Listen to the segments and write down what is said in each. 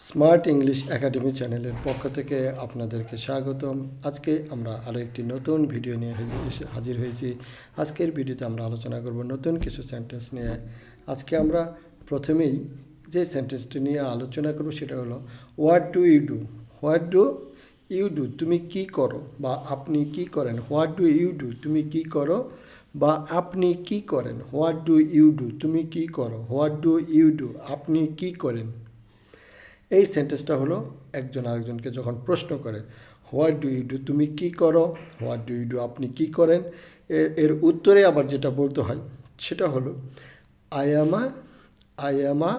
Smart English academy চ্যানেলের পক্ষ থেকে আপনাদেরকে স্বাগতম। আজকে আমরা আরও একটি নতুন ভিডিও নিয়ে হাজির হয়েছি। আজকের ভিডিওতে আমরা আলোচনা করব নতুন কিছু সেন্টেন্স নিয়ে। আজকে আমরা প্রথমেই যে সেন্টেন্সটি নিয়ে আলোচনা করব সেটা হলো what do you do. What do you do, তুমি কি করো বা আপনি কি করেন। হোয়াট ডু ইউ ডু, তুমি কি করো বা আপনি কি করেন। হোয়াট ডু ইউ ডু, তুমি কি করো। হোয়াট ডু ইউ ডু, আপনি কি করেন। এই সেন্টেন্সটা হলো একজন আরেকজনকে যখন প্রশ্ন করে হোয়াট ডু ইউ ডু, তুমি কি করো। হোয়াট ডু ইউ ডু, আপনি কি করেন। এর উত্তরে আবার যেটা বলতে হয় সেটা হলো I am a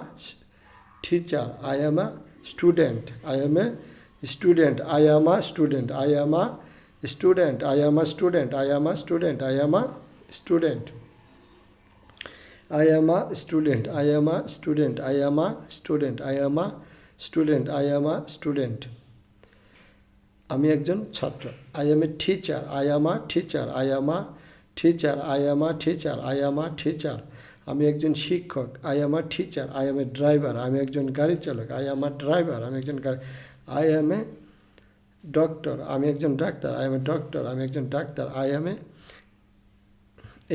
teacher, I am a student, I am a student, I am a student, I am a student, I am a student, I am a student, I am a student, I am a student, I am a student, I am a student, I am a student, I am a student. আমি একজন ছাত্র। I am a teacher, I am a teacher, I am a teacher, I am a teacher, I am a teacher. আমি একজন শিক্ষক। I am a teacher, I am a driver, আমি একজন গাড়ি চালক। I am a driver, আমি একজন গাড়ি। I am a doctor, আমি একজন doctor. I am a doctor, আমি একজন ডাক্তার। I am a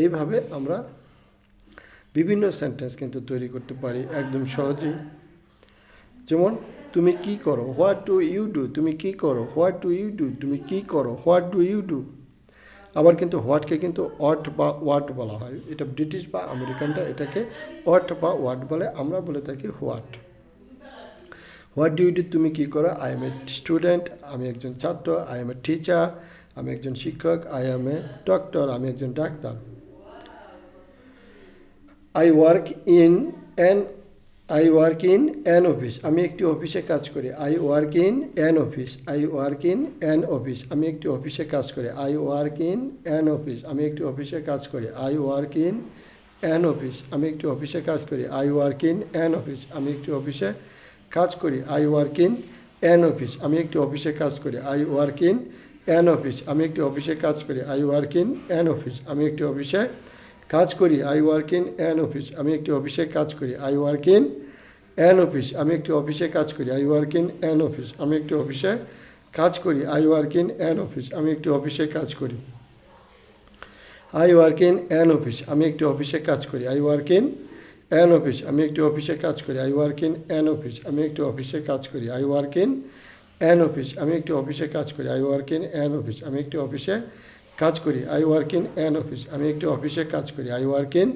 এইভাবে আমরা বিভিন্ন সেন্টেন্স কিন্তু তৈরি করতে পারি একদম সহজেই। যেমন তুমি কি করো, হোয়াট ডু ইউ ডু, তুমি কি করো। হোয়াট ডু ইউ ডু, তুমি কি করো। What do you do. আবার কিন্তু হোয়াটকে কিন্তু অট বা ওয়াট বলা হয়। এটা ব্রিটিশ বা আমেরিকানরা এটাকে অট বা ওয়াট বলে, আমরা বলে থাকি what. What do you do, তুমি কি করো। আই এম এ স্টুডেন্ট, আমি একজন ছাত্র। আই এম এ টিচার, আমি একজন শিক্ষক। আই এম এ ডক্টর, আমি একজন doctor. I work in an office, আমি একটি অফিসে কাজ করি। I work in an office, I work in an office, আমি একটি অফিসে কাজ করি। I work in an office, আমি একটি অফিসে কাজ করি। I work in an office, আমি একটি অফিসে কাজ করি। I work in an office, আমি একটি অফিসে কাজ করি। I work in an office, আমি একটি অফিসে কাজ করি। I work in an office, আমি একটি অফিসে কাজ করি। I work in an office, আমি একটি অফিসে কাজ করি। I work in an office, আমি একটি অফিসে কাজ করি। I work in an office, আমি একটি অফিসে কাজ করি। I work in an office, আমি একটি অফিসে কাজ করি। I work in an office, আমি একটি অফিসে কাজ করি। I work in an office, আমি একটি অফিসে কাজ করি। I work in an office, আমি একটি অফিসে কাজ করি। I work in an office, আমি একটি অফিসে কাজ করি। I work in an office, আমি একটি অফিসে কাজ করি। I work in an office, আমি একটি অফিসে কাজ করি। I work in an office, আমি একটি অফিসে কাজ করি। I work in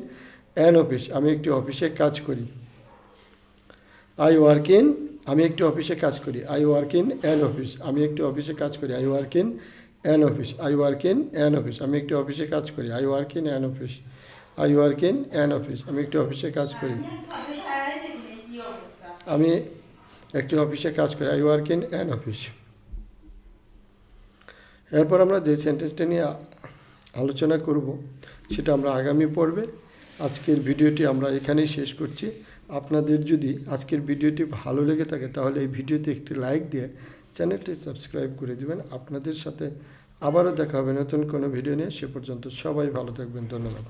an office, আমি একটি অফিসে কাজ করি। আই ওয়ার্ক ইন, আমি একটি অফিসে কাজ করি। I work in an office, আমি একটি অফিসে কাজ করি। I work in an office, I work in an office, আমি একটি অফিসে কাজ করি। I work in an office, I work in an office, আমি একটি অফিসে কাজ করি। আমি একটি অফিসে কাজ করি। I work in an office. এরপর আমরা যে সেন্টেন্সটা নিয়ে আলোচনা করব সেটা আমরা আগামী পর্বে। আজকের ভিডিওটি আমরা এখানেই শেষ করছি। আপনাদের যদি আজকের ভিডিওটি ভালো লেগে থাকে তাহলে এই ভিডিওতে একটি লাইক দিয়ে চ্যানেলটি সাবস্ক্রাইব করে দেবেন। আপনাদের সাথে আবারও দেখা হবে নতুন কোনো ভিডিও নিয়ে। সে পর্যন্ত সবাই ভালো থাকবেন। ধন্যবাদ।